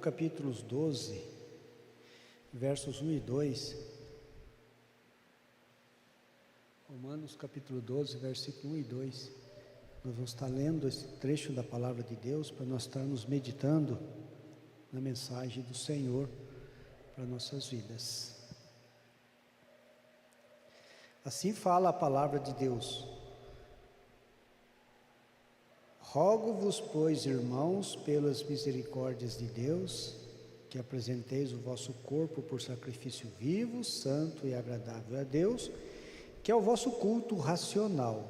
capítulos 12, versos 1 e 2. Romanos capítulo 12, versículo 1 e 2. Nós vamos estar lendo esse trecho da palavra de Deus para nós estarmos meditando na mensagem do Senhor para nossas vidas. Assim fala a palavra de Deus: rogo-vos, pois, irmãos, pelas misericórdias de Deus, que apresenteis o vosso corpo por sacrifício vivo, santo e agradável a Deus, que é o vosso culto racional.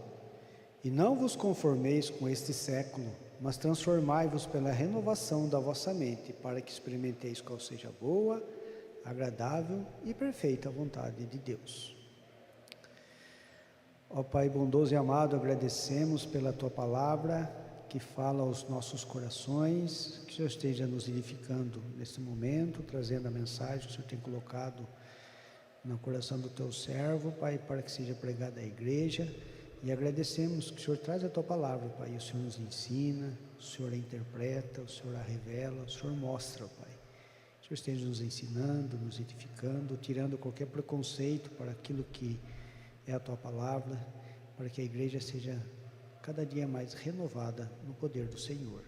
E não vos conformeis com este século, mas transformai-vos pela renovação da vossa mente, para que experimenteis qual seja a boa, agradável e perfeita vontade de Deus. Ó Pai bondoso e amado, agradecemos pela Tua palavra que fala aos nossos corações, que o Senhor esteja nos edificando nesse momento, trazendo a mensagem que o Senhor tem colocado no coração do Teu servo, Pai, para que seja pregada à igreja. E agradecemos que o Senhor traz a Tua palavra, Pai, e o Senhor nos ensina, o Senhor a interpreta, o Senhor a revela, o Senhor mostra, Pai. O Senhor esteja nos ensinando, nos edificando, tirando qualquer preconceito para aquilo que é a Tua palavra, para que a igreja seja cada dia mais renovada no poder do Senhor.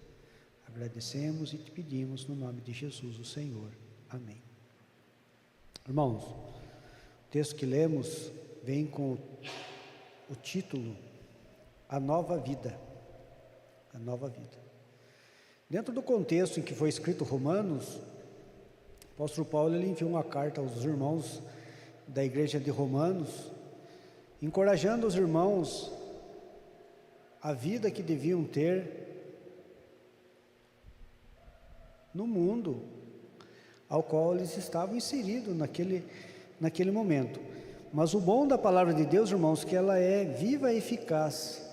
Agradecemos e te pedimos no nome de Jesus, o Senhor. Amém. Irmãos, o texto que lemos vem com o título A Nova Vida. A Nova Vida. Dentro do contexto em que foi escrito Romanos, o apóstolo Paulo ele enviou uma carta aos irmãos da igreja de Romanos, encorajando os irmãos a vida que deviam ter no mundo ao qual eles estavam inseridos naquele momento. Mas o bom da palavra de Deus, irmãos, que ela é viva e eficaz,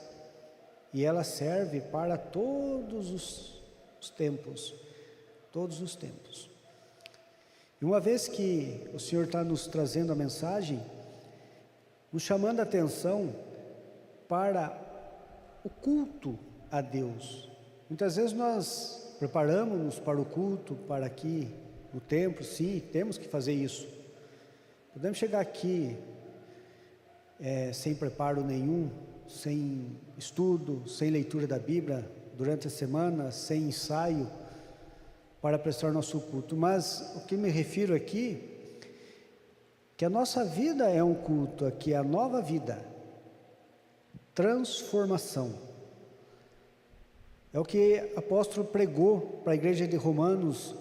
e ela serve para todos os tempos, todos os tempos. E uma vez que o Senhor está nos trazendo a mensagem, nos chamando a atenção para o culto a Deus. Muitas vezes nós preparamos-nos para o culto, para aqui no templo, sim, temos que fazer isso. Podemos chegar aqui sem preparo nenhum, sem estudo, sem leitura da Bíblia durante a semana, sem ensaio para prestar nosso culto. Mas o que me refiro aqui, que a nossa vida é um culto aqui, a nova vida, transformação. É o que o apóstolo pregou para a igreja de Romanos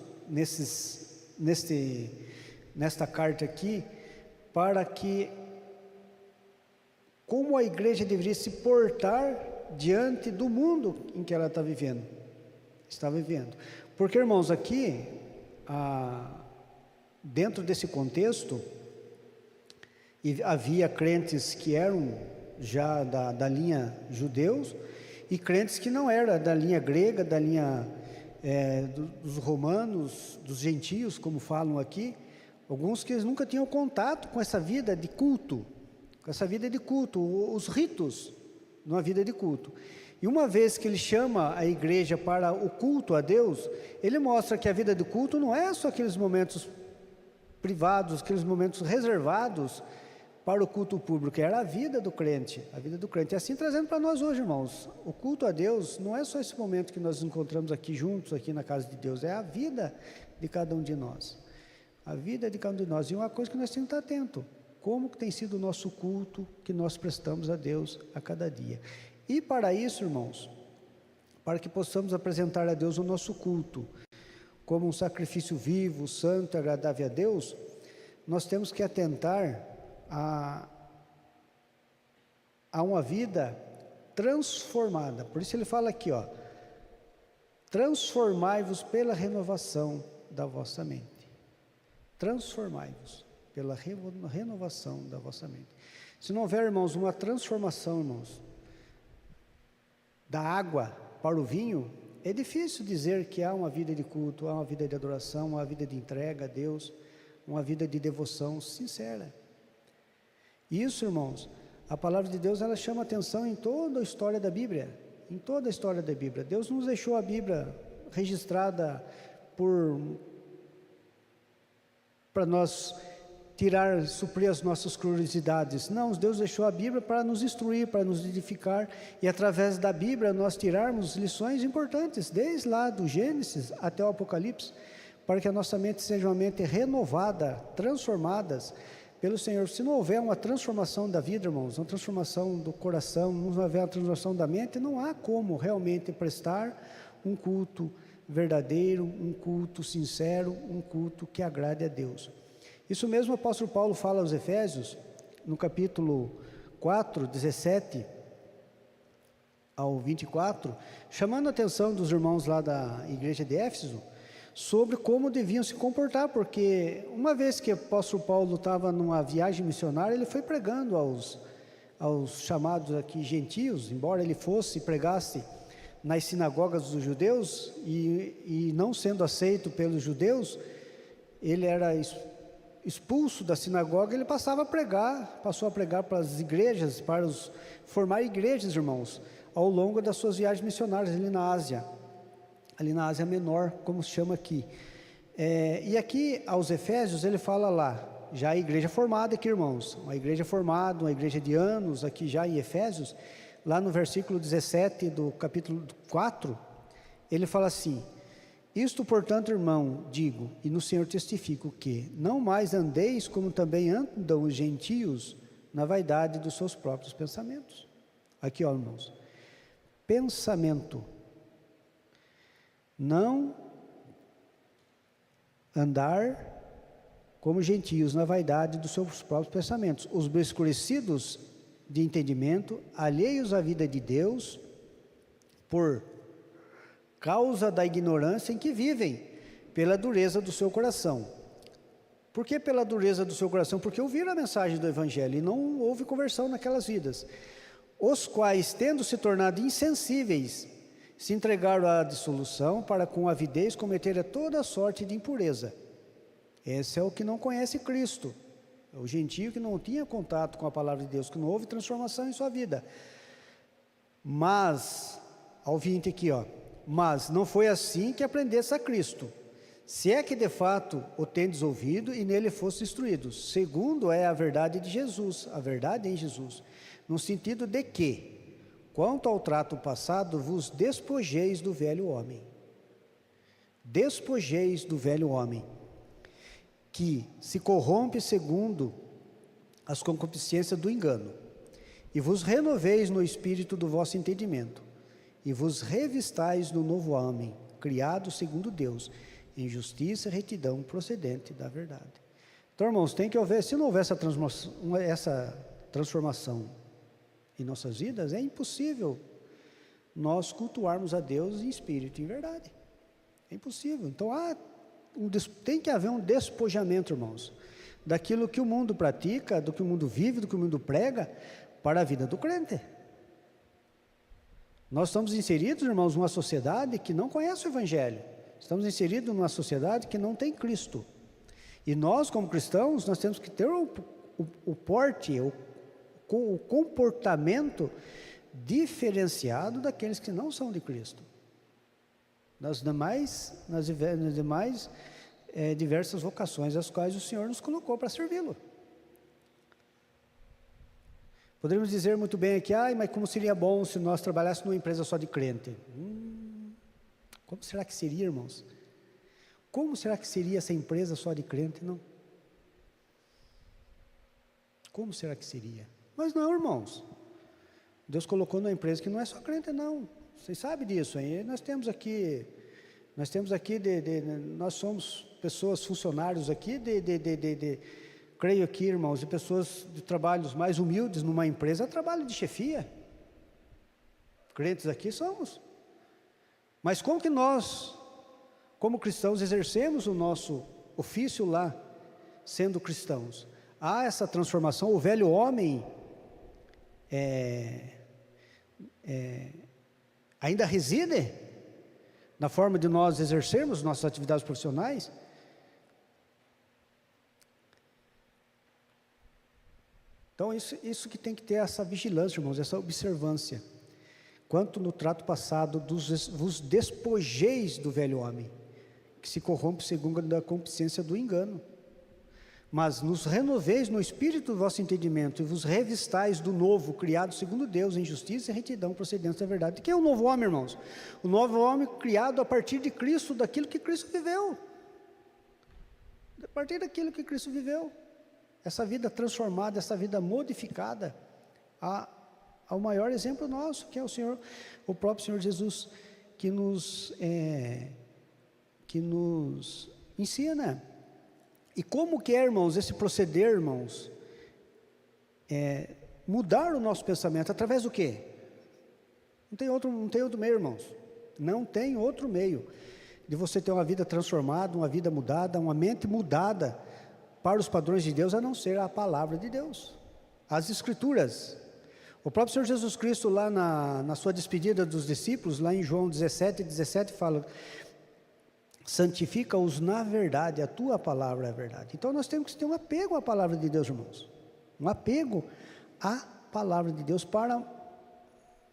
nesta carta aqui, para que como a igreja deveria se portar diante do mundo em que ela está vivendo. Porque, irmãos, aqui, dentro desse contexto, havia crentes que eram já da linha judeus, e crentes que não eram da linha grega, da linha dos romanos, dos gentios, como falam aqui, alguns que nunca tinham contato com essa vida de culto, os ritos numa vida de culto. E uma vez que ele chama a igreja para o culto a Deus, ele mostra que a vida de culto não é só aqueles momentos privados, aqueles momentos reservados para o culto público, era a vida do crente, E assim trazendo para nós hoje, irmãos, o culto a Deus não é só esse momento que nós nos encontramos aqui juntos, aqui na casa de Deus, é a vida de cada um de nós. A vida de cada um de nós. E uma coisa que nós temos que estar atento, como que tem sido o nosso culto que nós prestamos a Deus a cada dia. E para isso, irmãos, para que possamos apresentar a Deus o nosso culto como um sacrifício vivo, santo, agradável a Deus, nós temos que atentar a uma vida transformada. Por isso ele fala aqui, transformai-vos pela renovação da vossa mente. Transformai-vos pela renovação da vossa mente. Se não houver, irmãos, uma transformação, irmãos, da água para o vinho, é difícil dizer que há uma vida de culto, há uma vida de adoração, uma vida de entrega a Deus, uma vida de devoção sincera. Isso, irmãos, a palavra de Deus, ela chama atenção em toda a história da Bíblia, Deus nos deixou a Bíblia registrada para nós suprir as nossas curiosidades. Não, Deus deixou a Bíblia para nos instruir, para nos edificar, e através da Bíblia nós tirarmos lições importantes, desde lá do Gênesis até o Apocalipse, para que a nossa mente seja uma mente renovada, transformadas pelo Senhor. Se não houver uma transformação da vida, irmãos, uma transformação do coração, não houver uma transformação da mente, não há como realmente prestar um culto verdadeiro, um culto sincero, um culto que agrade a Deus. Isso mesmo o apóstolo Paulo fala aos Efésios, no capítulo 4, 17 ao 24, chamando a atenção dos irmãos lá da igreja de Éfeso, sobre como deviam se comportar, porque uma vez que o apóstolo Paulo estava numa viagem missionária, ele foi pregando aos chamados aqui gentios, embora ele fosse e pregasse nas sinagogas dos judeus, e não sendo aceito pelos judeus, ele era expulso da sinagoga, ele passou a pregar para as igrejas, formar igrejas, irmãos, ao longo das suas viagens missionárias ali na Ásia Menor, como se chama aqui. E aqui aos Efésios ele fala lá, já a igreja formada aqui, irmãos, uma igreja formada, uma igreja de anos aqui já em Efésios, lá no versículo 17 do capítulo 4, ele fala assim: isto, portanto, irmão, digo, e no Senhor testifico que não mais andeis como também andam os gentios na vaidade dos seus próprios pensamentos. Aqui, ó, irmãos, pensamento. Não andar como gentios na vaidade dos seus próprios pensamentos, os obscurecidos de entendimento, alheios à vida de Deus, por causa da ignorância em que vivem, pela dureza do seu coração. Por que pela dureza do seu coração? Porque ouviram a mensagem do Evangelho e não houve conversão naquelas vidas, os quais, tendo se tornado insensíveis, se entregaram à dissolução, para com avidez cometer toda a sorte de impureza. Esse é o que não conhece Cristo, é o gentio que não tinha contato com a palavra de Deus, que não houve transformação em sua vida. Mas, ao 20 aqui, ó, mas não foi assim que aprendesse a Cristo, se é que de fato o tendes ouvido e nele fosse instruídos, segundo é a verdade de Jesus, a verdade em Jesus, no sentido de que, quanto ao trato passado, vos despojeis do velho homem. Despojeis do velho homem, que se corrompe segundo as concupiscências do engano, e vos renoveis no espírito do vosso entendimento, e vos revistais no novo homem, criado segundo Deus, em justiça e retidão procedente da verdade. Então, irmãos, tem que haver, se não houver essa transformação em nossas vidas, é impossível nós cultuarmos a Deus em espírito e em verdade. É impossível. Então, tem que haver um despojamento, irmãos, daquilo que o mundo pratica, do que o mundo vive, do que o mundo prega, para a vida do crente. Nós estamos inseridos, irmãos, numa sociedade que não conhece o Evangelho. Estamos inseridos numa sociedade que não tem Cristo. E nós, como cristãos, nós temos que ter o porte, o comportamento diferenciado daqueles que não são de Cristo. Nas demais diversas vocações as quais o Senhor nos colocou para servi-lo. Poderíamos dizer muito bem aqui, mas como seria bom se nós trabalhássemos numa empresa só de crente? Como será que seria, irmãos? Como será que seria essa empresa só de crente? Não. Como será que seria? Mas não, irmãos. Deus colocou numa empresa que não é só crente, não. Vocês sabem disso, hein? Nós somos pessoas, funcionários aqui creio aqui, irmãos, de pessoas de trabalhos mais humildes numa empresa, trabalho de chefia. Crentes aqui somos. Mas como que nós, como cristãos, exercemos o nosso ofício lá, sendo cristãos? Há essa transformação, o velho homem ainda reside na forma de nós exercermos nossas atividades profissionais? Então, isso que tem que ter essa vigilância, irmãos, essa observância. Quanto no trato passado, vos despojeis do velho homem, que se corrompe segundo a concupiscência do engano. Mas nos renoveis no espírito do vosso entendimento e vos revistais do novo, criado segundo Deus, em justiça e retidão procedentes da verdade. O que é o novo homem, irmãos? O novo homem criado a partir de Cristo, daquilo que Cristo viveu. A partir daquilo que Cristo viveu. Essa vida transformada, essa vida modificada, ao maior exemplo nosso, que é o próprio Senhor Jesus, que nos ensina. E como que é, irmãos, esse proceder, irmãos, mudar o nosso pensamento, através do quê? Não tem outro meio, irmãos, não tem outro meio, de você ter uma vida transformada, uma vida mudada, uma mente mudada, para os padrões de Deus, a não ser a palavra de Deus, as Escrituras. O próprio Senhor Jesus Cristo, lá na sua despedida dos discípulos, lá em João 17, fala: santifica-os na verdade, a tua palavra é a verdade. Então nós temos que ter um apego à palavra de Deus, irmãos, um apego à palavra de Deus, para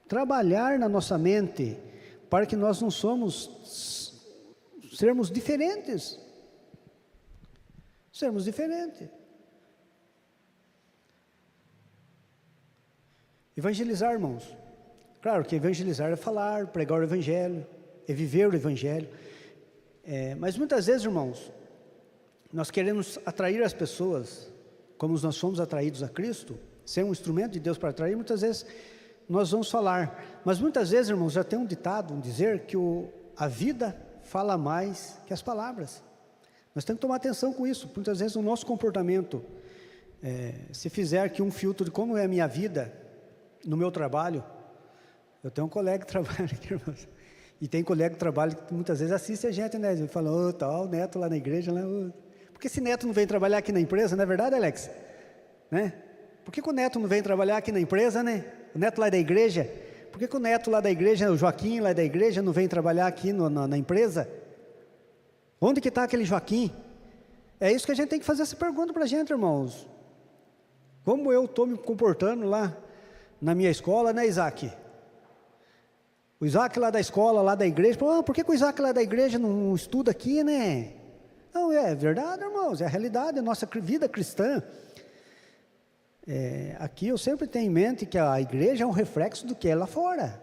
trabalhar na nossa mente, para que nós não sermos diferentes, Evangelizar, irmãos, claro que evangelizar é falar, pregar o Evangelho, é viver o Evangelho, mas muitas vezes, irmãos, nós queremos atrair as pessoas, como nós somos atraídos a Cristo, ser um instrumento de Deus para atrair. Muitas vezes nós vamos falar, mas muitas vezes, irmãos, já tem um ditado, um dizer, que a vida fala mais que as palavras. Nós temos que tomar atenção com isso. Muitas vezes o nosso comportamento, se fizer aqui um filtro de como é a minha vida, no meu trabalho, eu tenho um colega que trabalha aqui, irmãos, e tem colega de trabalho que muitas vezes assiste a gente, né? Ele fala: o Neto lá na igreja, né? Por que esse Neto não vem trabalhar aqui na empresa, não é verdade, Alex? Né? Por que o Neto não vem trabalhar aqui na empresa, né? O Neto lá da igreja, por que o Neto lá da igreja, o Joaquim lá da igreja, não vem trabalhar aqui na empresa? Onde que está aquele Joaquim? É isso que a gente tem que fazer essa pergunta para a gente, irmãos. Como eu estou me comportando lá na minha escola, né, Isaac? O Isaac lá da escola, lá da igreja, por que o Isaac lá da igreja não estuda aqui, né? Não, é verdade, irmãos, é a realidade da nossa vida cristã. Aqui eu sempre tenho em mente que a igreja é um reflexo do que é lá fora.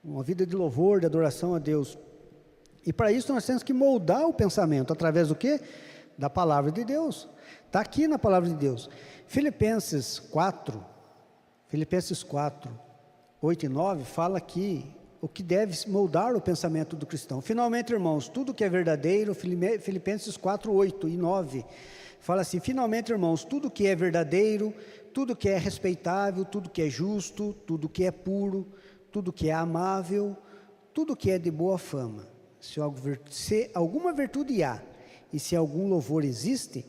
Uma vida de louvor, de adoração a Deus. E para isso nós temos que moldar o pensamento, através do quê? Da palavra de Deus. Está aqui na palavra de Deus. Filipenses 4, 8 e 9, fala aqui o que deve moldar o pensamento do cristão. Finalmente, irmãos, tudo que é verdadeiro, Filipenses 4, 8 e 9, fala assim: finalmente, irmãos, tudo que é verdadeiro, tudo que é respeitável, tudo que é justo, tudo que é puro, tudo que é amável, tudo que é de boa fama, se alguma virtude há, e se algum louvor existe,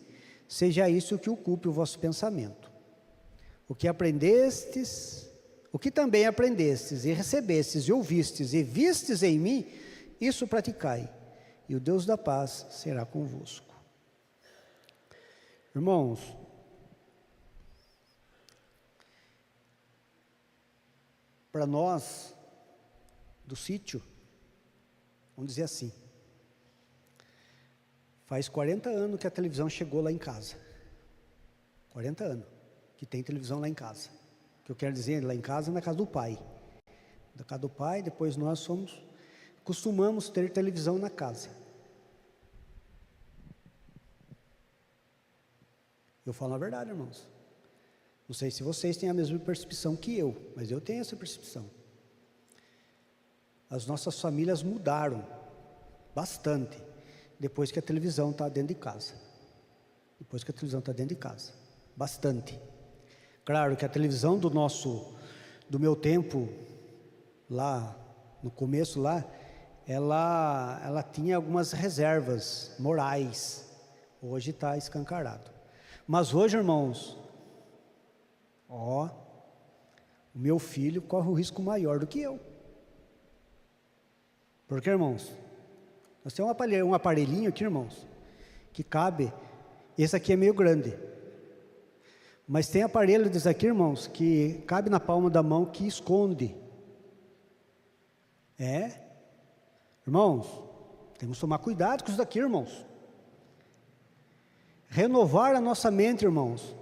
seja isso que ocupe o vosso pensamento. O que também aprendestes, e recebestes, e ouvistes, e vistes em mim, isso praticai, e o Deus da paz será convosco. Irmãos, para nós, do sítio, vamos dizer assim, faz 40 anos que a televisão chegou lá em casa, 40 anos que tem televisão lá em casa. O que eu quero dizer, lá em casa, na casa do pai. Na casa do pai, depois nós costumamos ter televisão na casa. Eu falo a verdade, irmãos. Não sei se vocês têm a mesma percepção que eu, mas eu tenho essa percepção. As nossas famílias mudaram bastante depois que a televisão está dentro de casa. Bastante. Claro que a televisão do meu tempo, lá no começo lá, ela tinha algumas reservas morais. Hoje está escancarado. Mas hoje, irmãos, o meu filho corre um risco maior do que eu. Porque, irmãos, nós temos um aparelhinho aqui, irmãos, que cabe. Esse aqui é meio grande. Mas tem aparelho desse aqui, irmãos, que cabe na palma da mão, que esconde. Irmãos, Temos que tomar cuidado com isso daqui, irmãos. Renovar a nossa mente, irmãos.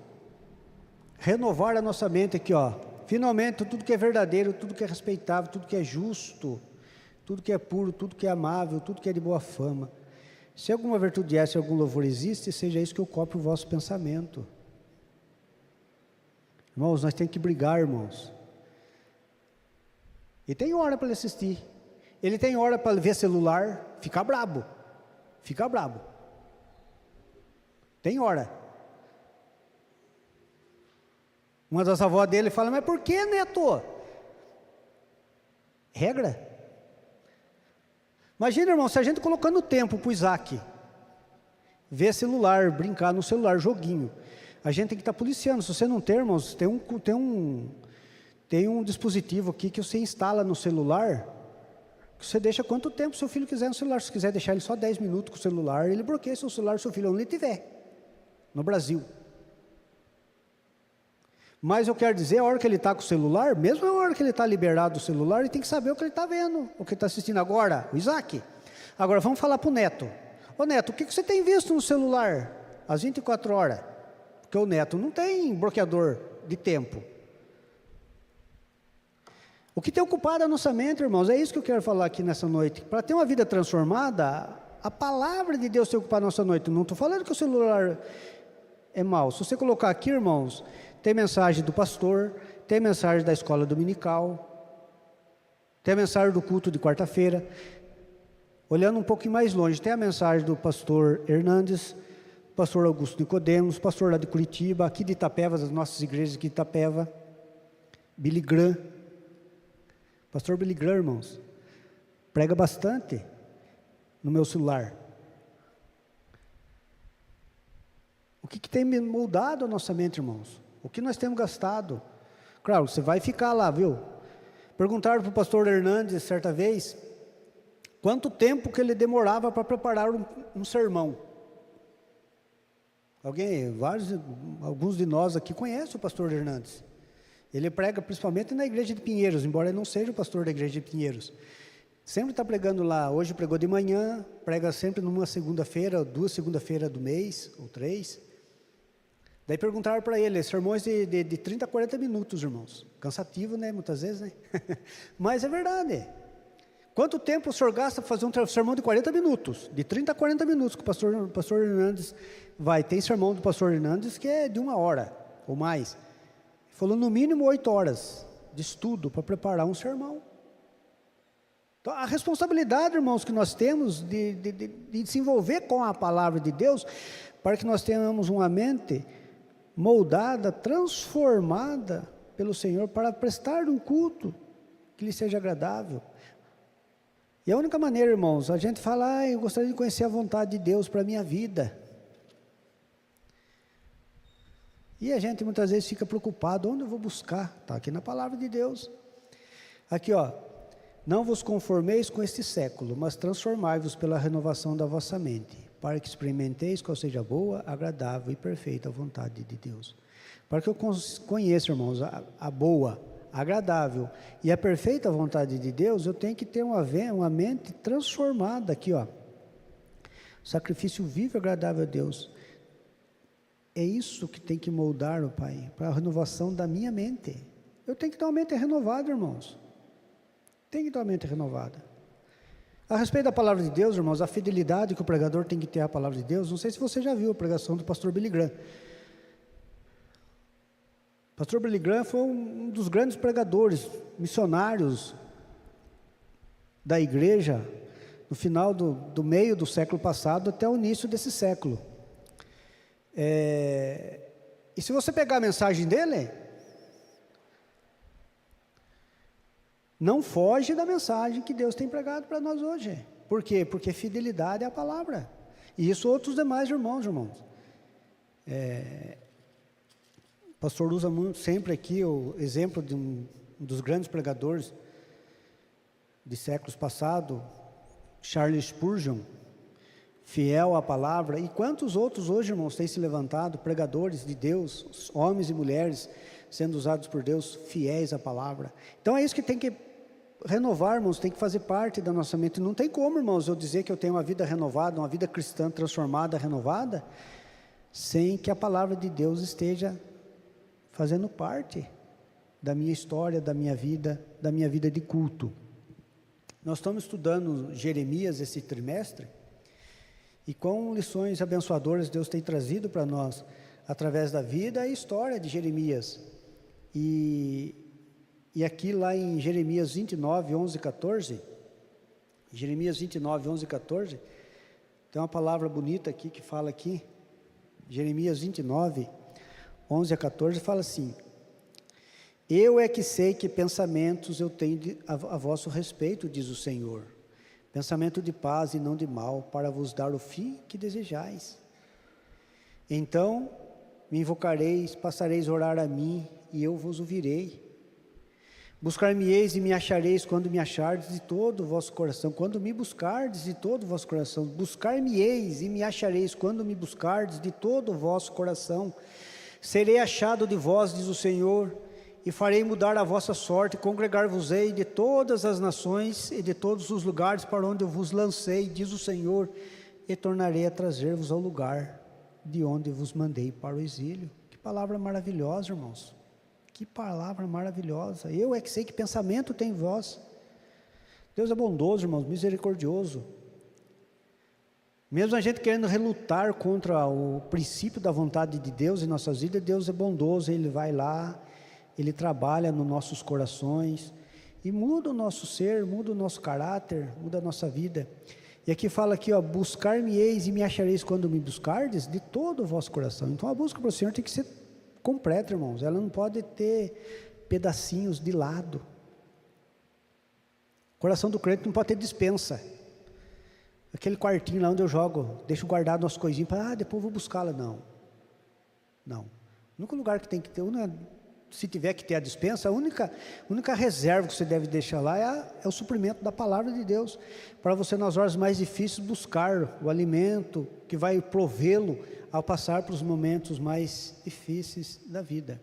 Renovar a nossa mente aqui, ó. Finalmente, tudo que é verdadeiro, tudo que é respeitável, tudo que é justo, tudo que é puro, tudo que é amável, tudo que é de boa fama. Se alguma virtude é, se algum louvor existe, seja isso que ocupe o vosso pensamento. Irmãos, nós temos que brigar, irmãos. E tem hora para ele assistir. Ele tem hora para ver celular, ficar brabo. Fica brabo. Tem hora. Uma das avós dele fala, mas por que, neto? Regra. Imagina, irmão, se a gente colocando tempo para o Isaac ver celular, brincar no celular, joguinho, a gente tem que estar policiando. Se você não tem, irmãos, tem um dispositivo aqui que você instala no celular, que você deixa quanto tempo seu filho quiser no celular. Se quiser deixar ele só 10 minutos com o celular, ele bloqueia seu celular, seu filho onde ele estiver, no Brasil. Mas eu quero dizer, a hora que ele está com o celular, mesmo a hora que ele está liberado do celular, ele tem que saber o que ele está vendo, o que ele está assistindo agora, o Isaac. Agora vamos falar para o Neto. Ô Neto, o que você tem visto no celular às 24 horas? Porque o Neto não tem bloqueador de tempo. O que tem ocupado a nossa mente, irmãos, é isso que eu quero falar aqui nessa noite. Para ter uma vida transformada, a palavra de Deus tem ocupado a nossa noite. Não estou falando que o celular é mau. Se você colocar aqui, irmãos, tem mensagem do pastor, tem mensagem da escola dominical, tem a mensagem do culto de quarta-feira. Olhando um pouquinho mais longe, tem a mensagem do pastor Hernandes, pastor Augusto Nicodemos, pastor lá de Curitiba, aqui de Itapeva, das nossas igrejas aqui de Itapeva, Billy Graham. Pastor Billy Graham, irmãos, prega bastante no meu celular. O que tem moldado a nossa mente, irmãos? O que nós temos gastado? Claro, você vai ficar lá, viu? Perguntaram para o pastor Hernandes, certa vez, quanto tempo que ele demorava para preparar um sermão. Alguns de nós aqui conhecem o pastor Hernandes. Ele prega principalmente na igreja de Pinheiros, embora ele não seja o pastor da igreja de Pinheiros. Sempre está pregando lá. Hoje pregou de manhã, prega sempre numa segunda-feira, 2 segunda-feiras do mês, ou 3. Daí perguntaram para ele, sermões de 30 a 40 minutos, irmãos. Cansativo, né? Muitas vezes, né? Mas é verdade. Quanto tempo o senhor gasta para fazer um sermão de 40 minutos? De 30 a 40 minutos que o pastor Hernandes vai. Tem sermão do pastor Hernandes que é de 1 hora ou mais. Falou no mínimo 8 horas de estudo para preparar um sermão. Então, a responsabilidade, irmãos, que nós temos de se envolver com a palavra de Deus, para que nós tenhamos uma mente moldada, transformada pelo Senhor, para prestar um culto que lhe seja agradável. E a única maneira, irmãos, a gente fala, eu gostaria de conhecer a vontade de Deus para a minha vida. E a gente muitas vezes fica preocupado, onde eu vou buscar? Está aqui na palavra de Deus. Aqui, ó, não vos conformeis com este século, mas transformai-vos pela renovação da vossa mente, para que experimenteis qual seja a boa, agradável e perfeita vontade de Deus. Para que eu conheça, irmãos, a boa, agradável e a perfeita vontade de Deus, eu tenho que ter uma mente transformada aqui, ó. Sacrifício vivo e agradável a Deus. É isso que tem que moldar, ó Pai, para a renovação da minha mente. Eu tenho que ter uma mente renovada, irmãos. Tem que ter uma mente renovada. A respeito da palavra de Deus, irmãos, a fidelidade que o pregador tem que ter à palavra de Deus, não sei se você já viu a pregação do pastor Billy Graham. O pastor Billy Graham foi um dos grandes pregadores, missionários da igreja, no final do meio do século passado até o início desse século. E se você pegar a mensagem dele, não foge da mensagem que Deus tem pregado para nós hoje. Por quê? Porque fidelidade é a palavra. E isso outros demais irmãos. O pastor usa sempre aqui o exemplo de um dos grandes pregadores de séculos passados, Charles Spurgeon, fiel à palavra. E quantos outros hoje, irmãos, têm se levantado, pregadores de Deus, homens e mulheres, sendo usados por Deus, fiéis à palavra. Então é isso que tem que renovar, irmãos, tem que fazer parte da nossa mente. Não tem como, irmãos, eu dizer que eu tenho uma vida renovada, uma vida cristã transformada, renovada, sem que a palavra de Deus esteja fazendo parte da minha história, da minha vida de culto. Nós estamos estudando Jeremias esse trimestre, e com lições abençoadoras Deus tem trazido para nós, através da vida e história de Jeremias. E aqui lá em Jeremias 29, 11 e 14, Jeremias 29, 11 e 14, tem uma palavra bonita aqui que fala aqui, Jeremias 29, 11 a 14, fala assim: eu é que sei que pensamentos eu tenho a vosso respeito, diz o Senhor, pensamento de paz e não de mal, para vos dar o fim que desejais. Então me invocareis, passareis a orar a mim, e eu vos ouvirei. Buscar-me-eis e me achareis quando me achardes de todo o vosso coração. Quando me buscardes de todo o vosso coração. Buscar-me-eis e me achareis quando me buscardes de todo o vosso coração. Serei achado de vós, diz o Senhor, e farei mudar a vossa sorte. Congregar-vos-ei de todas as nações e de todos os lugares para onde eu vos lancei, diz o Senhor, e tornarei a trazer-vos ao lugar de onde vos mandei para o exílio. Que palavra maravilhosa, irmãos. Que palavra maravilhosa. Eu é que sei que pensamento tem em vós. Deus é bondoso, irmãos, misericordioso. Mesmo a gente querendo relutar contra o princípio da vontade de Deus em nossas vidas, Deus é bondoso, Ele vai lá, Ele trabalha nos nossos corações, e muda o nosso ser, muda o nosso caráter, muda a nossa vida. E aqui fala aqui, ó, buscar-me-eis e me achareis quando me buscardes de todo o vosso coração. Então a busca para o Senhor tem que ser completa, irmãos, ela não pode ter pedacinhos de lado. O coração do crente não pode ter dispensa. Aquele quartinho lá onde eu jogo, deixo guardado umas coisinhas para, depois eu vou buscá-la. Não. O único lugar que tem que ter, se tiver que ter a dispensa, a única reserva que você deve deixar lá é o suprimento da palavra de Deus, para você nas horas mais difíceis buscar o alimento que vai provê-lo ao passar para os momentos mais difíceis da vida.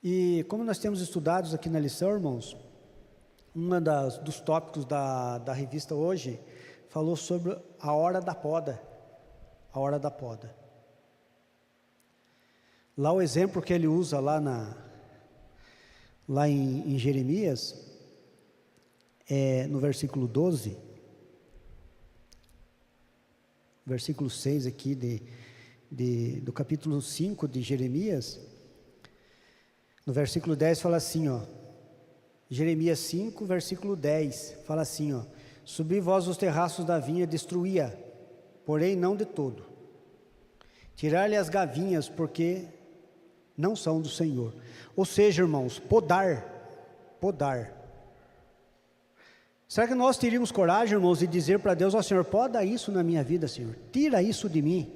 E como nós temos estudados aqui na lição, irmãos, dos tópicos da revista hoje, falou sobre a hora da poda. A hora da poda. Lá o exemplo que ele usa lá em Jeremias, no versículo 12, versículo 6 aqui do capítulo 5 de Jeremias, no versículo 10 fala assim, ó, Jeremias 5, versículo 10, fala assim, ó, subi vós os terraços da vinha, destruía, porém não de todo, tirar-lhe as gavinhas, porque não são do Senhor. Ou seja, irmãos, podar. Será que nós teríamos coragem, irmãos, de dizer para Deus, ó Senhor, poda isso na minha vida, Senhor, tira isso de mim,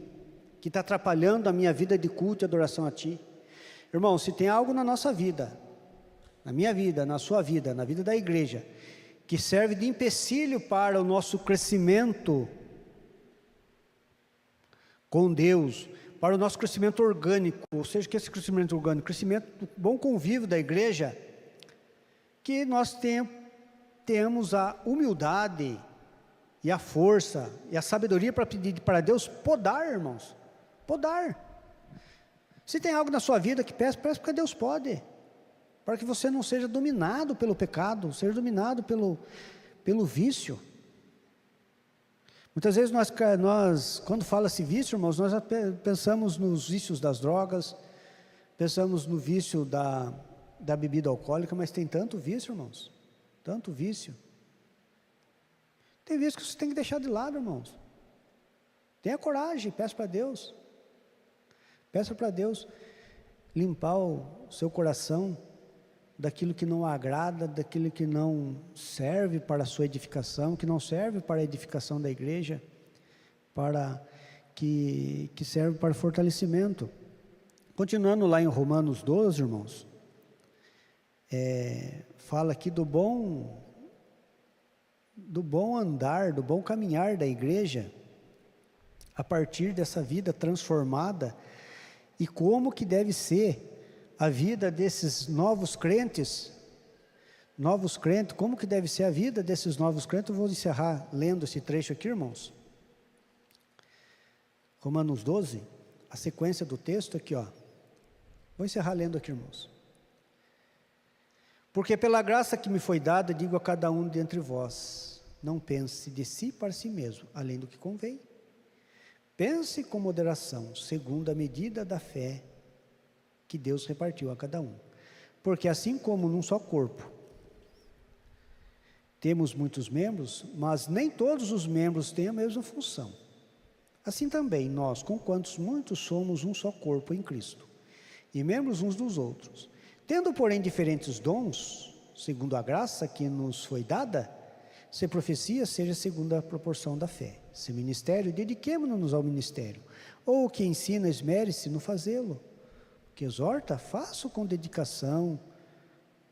que está atrapalhando a minha vida de culto e adoração a Ti. Irmãos, se tem algo na nossa vida, na minha vida, na sua vida, na vida da igreja, que serve de empecilho para o nosso crescimento com Deus, para o nosso crescimento orgânico, ou seja, que esse crescimento orgânico, crescimento do bom convívio da igreja, que nós temos a humildade e a força e a sabedoria para pedir para Deus podar, irmãos, podar. Se tem algo na sua vida que peça porque Deus pode, para que você não seja dominado pelo pecado, seja dominado pelo vício. Muitas vezes nós quando fala-se vício, irmãos, nós pensamos nos vícios das drogas, pensamos no vício da bebida alcoólica, mas tem tanto vício, irmãos, tanto vício. Tem vício que você tem que deixar de lado, irmãos. Tenha coragem, peça para Deus. Peça para Deus limpar o seu coração daquilo que não agrada, daquilo que não serve para a sua edificação, que não serve para a edificação da igreja, que serve para fortalecimento. Continuando lá em Romanos 12, irmãos, fala aqui do bom andar, do bom caminhar da igreja, a partir dessa vida transformada, e como que deve ser a vida desses novos crentes, Novos crentes, como que deve ser a vida desses novos crentes? Eu vou encerrar lendo esse trecho aqui, irmãos. Romanos 12, a sequência do texto aqui, ó. Vou encerrar lendo aqui, irmãos. Porque pela graça que me foi dada, digo a cada um dentre vós, não pense de si para si mesmo, além do que convém. Pense com moderação, segundo a medida da fé que Deus repartiu a cada um. Porque assim como num só corpo, temos muitos membros, mas nem todos os membros têm a mesma função. Assim também nós, com quantos muitos somos um só corpo em Cristo, e membros uns dos outros. Tendo, porém, diferentes dons, segundo a graça que nos foi dada, se profecia, seja segundo a proporção da fé. Se ministério, dediquemo-nos ao ministério. Ou o que ensina, esmere-se no fazê-lo. O que exorta, faça com dedicação.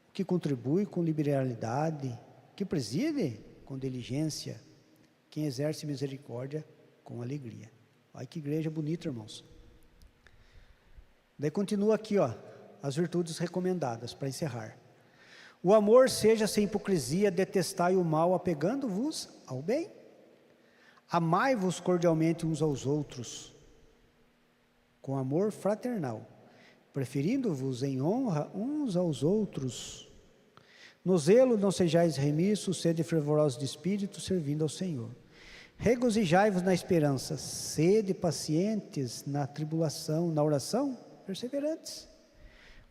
O que contribui com liberalidade. Que preside com diligência, quem exerce misericórdia com alegria. Olha que igreja bonita, irmãos. Daí continua aqui, ó, as virtudes recomendadas, para encerrar. O amor seja sem hipocrisia, detestai o mal, apegando-vos ao bem. Amai-vos cordialmente uns aos outros, com amor fraternal, preferindo-vos em honra uns aos outros. No zelo não sejais remissos, sede fervorosos de espírito, servindo ao Senhor. Regozijai-vos na esperança, sede pacientes na tribulação, na oração, perseverantes.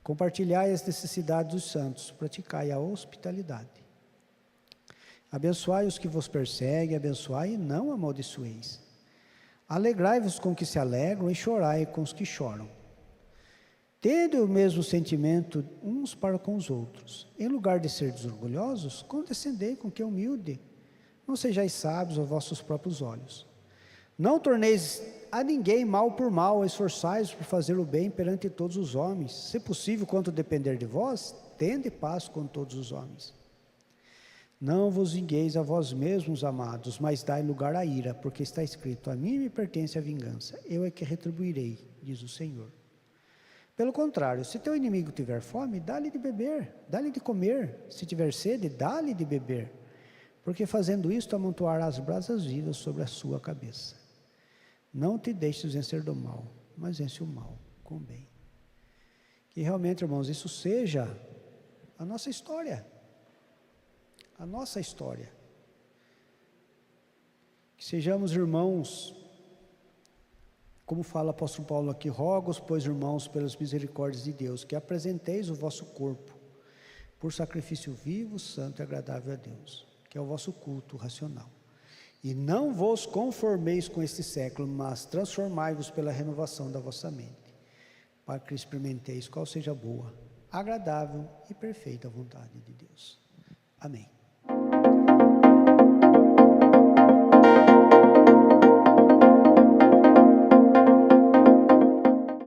Compartilhai as necessidades dos santos, praticai a hospitalidade. Abençoai os que vos perseguem, abençoai e não amaldiçoeis. Alegrai-vos com os que se alegram e chorai com os que choram. Tende o mesmo sentimento uns para com os outros. Em lugar de serdes orgulhosos, condescendei com que é humilde. Não sejais sábios aos vossos próprios olhos. Não torneis a ninguém mal por mal, esforçai-vos por fazer o bem perante todos os homens. Se possível, quanto depender de vós, tende paz com todos os homens. Não vos vingueis a vós mesmos, amados, mas dai lugar à ira, porque está escrito, a mim me pertence a vingança, eu é que retribuirei, diz o Senhor. Pelo contrário, se teu inimigo tiver fome, dá-lhe de beber, dá-lhe de comer. Se tiver sede, dá-lhe de beber. Porque fazendo isto, amontoará as brasas vivas sobre a sua cabeça. Não te deixes vencer do mal, mas vence o mal com o bem. Que realmente, irmãos, isso seja a nossa história. A nossa história. Que sejamos irmãos. Como fala o apóstolo Paulo aqui, rogo-os, pois, irmãos, pelas misericórdias de Deus, que apresenteis o vosso corpo por sacrifício vivo, santo e agradável a Deus, que é o vosso culto racional. E não vos conformeis com este século, mas transformai-vos pela renovação da vossa mente, para que experimenteis qual seja a boa, agradável e perfeita vontade de Deus. Amém.